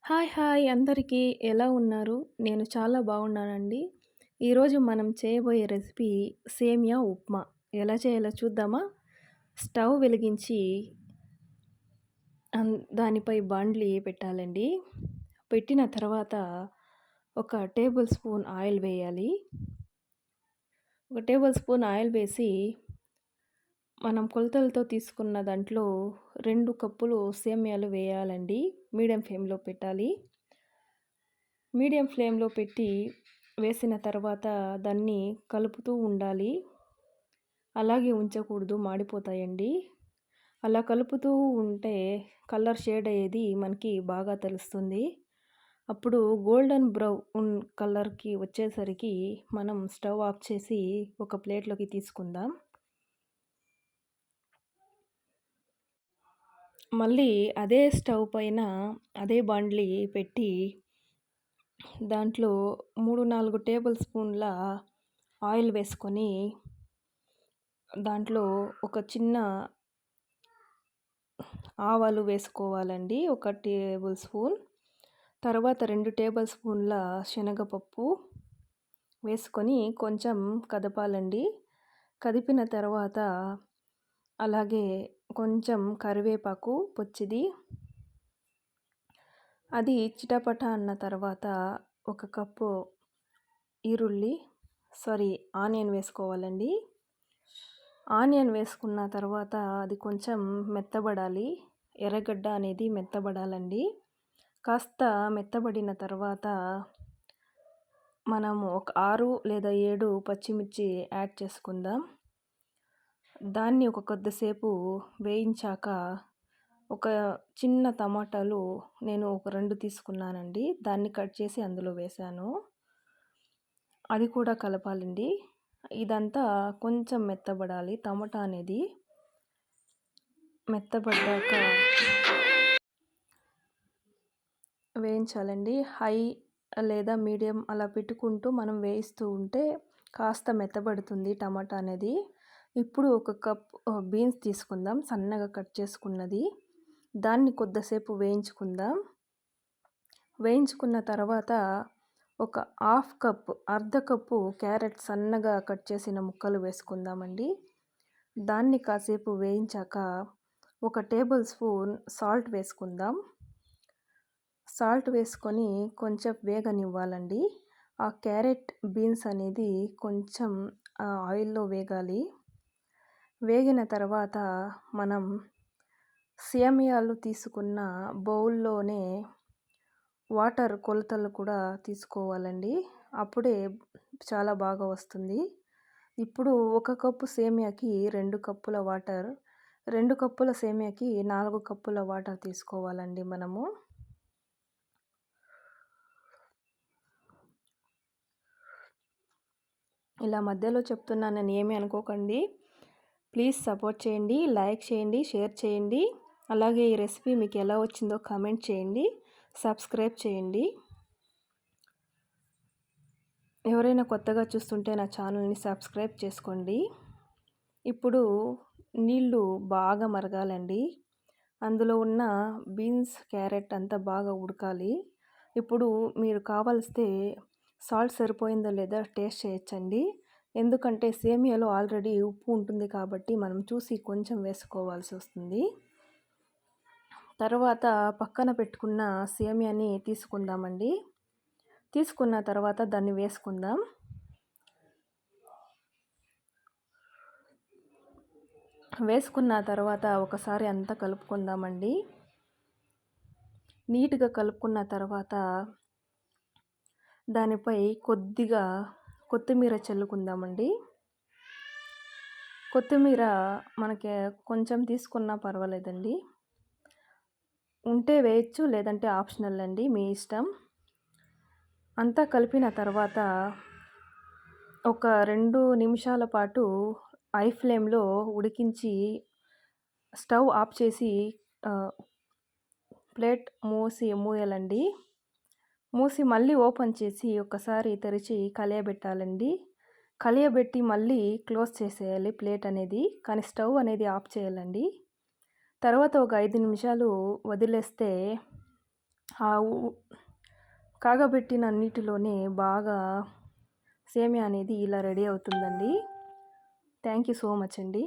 Hi అందరికీ ఎలా ఉన్నారు? నేను చాలా బాగున్నానండి. ఈరోజు మనం చేయబోయే రెసిపీ సేమియా ఉప్మా. ఎలా చేయాలో చూద్దామా? స్టవ్ వెలిగించి దానిపై బాండ్లీ పెట్టాలండి. పెట్టిన తర్వాత ఒక టేబుల్ స్పూన్ ఆయిల్ వేయాలి. ఒక టేబుల్ స్పూన్ ఆయిల్ వేసి మనం కొలతలతో తీసుకున్న దాంట్లో 2 కప్పులు సేమియాలు వేయాలండి. మీడియం ఫ్లేమ్‌లో పెట్టాలి. మీడియం ఫ్లేమ్‌లో పెట్టి వేసిన తర్వాత దాన్ని కలుపుతూ ఉండాలి. అలాగే ఉంచకూడదు, మాడిపోతాయండి. అలా కలుపుతూ ఉంటే కలర్ షేడ్ అయ్యేది మనకి బాగా తెలుస్తుంది. అప్పుడు గోల్డెన్ బ్రౌన్ కలర్‌కి వచ్చేసరికి మనం స్టవ్ ఆఫ్ చేసి ఒక ప్లేట్‌లోకి తీసుకుందాం. మళ్ళీ అదే స్టవ్ పైన అదే బాండ్లీ పెట్టి దాంట్లో 3, 4 టేబుల్ స్పూన్ల ఆయిల్ వేసుకొని దాంట్లో ఒక చిన్న ఆవాలు వేసుకోవాలండి, 1 టేబుల్ స్పూన్. తర్వాత 2 టేబుల్ స్పూన్ల శనగపప్పు వేసుకొని కొంచెం కదపాలండి. కదిపిన తర్వాత అలాగే కొంచెం కరివేపాకు పచ్చిది. అది చిటపట అన్న తర్వాత ఒక కప్పు ఆనియన్ వేసుకోవాలండి. ఆనియన్ వేసుకున్న తర్వాత అది కొంచెం మెత్తబడాలి. ఎర్రగడ్డ అనేది మెత్తబడాలండి. కాస్త మెత్తబడిన తర్వాత మనము ఒక 6 లేదా 7 పచ్చిమిర్చి యాడ్ చేసుకుందాం. దాన్ని ఒక కొద్దిసేపు వేయించాక ఒక చిన్న టమాటాలు నేను ఒక 2 తీసుకున్నానండి. దాన్ని కట్ చేసి అందులో వేశాను. అది కూడా కలపాలండి. ఇదంతా కొంచెం మెత్తబడాలి. టమాటా అనేది మెత్తబడ్డాక వేయించాలండి. హై లేదా మీడియం అలా పెట్టుకుంటూ మనం వేయిస్తూ ఉంటే కాస్త మెత్తబడుతుంది టమాటా అనేది. ఇప్పుడు ఒక కప్ బీన్స్ తీసుకుందాం, సన్నగా కట్ చేసుకున్నది. దాన్ని కొద్దిసేపు వేయించుకుందాం. వేయించుకున్న తర్వాత ఒక అర్ధ కప్పు క్యారెట్ సన్నగా కట్ చేసిన ముక్కలు వేసుకుందామండి. దాన్ని కాసేపు వేయించాక ఒక టేబుల్ స్పూన్ సాల్ట్ వేసుకుందాం. సాల్ట్ వేసుకొని కొంచెం వేగనివ్వాలండి. ఆ క్యారెట్, బీన్స్ అనేది కొంచెం ఆయిల్లో వేగాలి. వేగిన తర్వాత మనం సేమియాలు తీసుకున్న బౌల్లోనే వాటర్ కొలతలు కూడా తీసుకోవాలండి. అప్పుడే చాలా బాగా వస్తుంది. ఇప్పుడు 1 కప్పు సేమియాకి 2 కప్పుల వాటర్, 2 కప్పుల సేమియాకి 4 కప్పుల వాటర్ తీసుకోవాలండి మనము. ఇలా మధ్యలో చెప్తున్నానని ఏమీ అనుకోకండి. ప్లీజ్ సపోర్ట్ చేయండి, లైక్ చేయండి, షేర్ చేయండి. అలాగే ఈ రెసిపీ మీకు ఎలా వచ్చిందో కామెంట్ చేయండి, సబ్స్క్రైబ్ చేయండి. ఎవరైనా కొత్తగా చూస్తుంటే నా ఛానల్ని సబ్స్క్రైబ్ చేసుకోండి. ఇప్పుడు నీళ్ళు బాగా మరగాలండి. అందులో ఉన్న బీన్స్, క్యారెట్ అంతా బాగా ఉడకాలి. ఇప్పుడు మీరు కావలిస్తే సాల్ట్ సరిపోయిందో లేదో టేస్ట్ చేయొచ్చండి. ఎందుకంటే సేమియాలో ఆల్రెడీ ఉప్పు ఉంటుంది కాబట్టి మనం చూసి కొంచెం వేసుకోవాల్సి వస్తుంది. తర్వాత పక్కన పెట్టుకున్న సేమియాని తీసుకుందామండి. తీసుకున్న తర్వాత దాన్ని వేసుకుందాం. వేసుకున్న తర్వాత ఒకసారి అంతా కలుపుకుందామండి. నీట్గా కలుపుకున్న తర్వాత దానిపై కొద్దిగా కొత్తిమీర చల్లుకుందామండి. కొత్తిమీర మనకి కొంచెం తీసుకున్నా పర్వాలేదండి. ఉంటే వేయచ్చు, లేదంటే ఆప్షనల్ అండి, మీ ఇష్టం. అంతా కలిపిన తర్వాత ఒక 2 నిమిషాల పాటు హై ఫ్లేమ్లో ఉడికించి స్టవ్ ఆఫ్ చేసి ప్లేట్ మూయాలండి. మూసి మళ్ళీ ఓపెన్ చేసి ఒకసారి తెరిచి కలియబెట్టాలండి. కలియబెట్టి మళ్ళీ క్లోజ్ చేసేయాలి ప్లేట్ అనేది. కానీ స్టవ్ అనేది ఆఫ్ చేయాలండి. తర్వాత ఒక 5 నిమిషాలు వదిలేస్తే ఆ కాగబెట్టిన నీటిలోనే బాగా సేమియా అనేది ఇలా రెడీ అవుతుందండి. థ్యాంక్ యూ సో మచ్ అండి.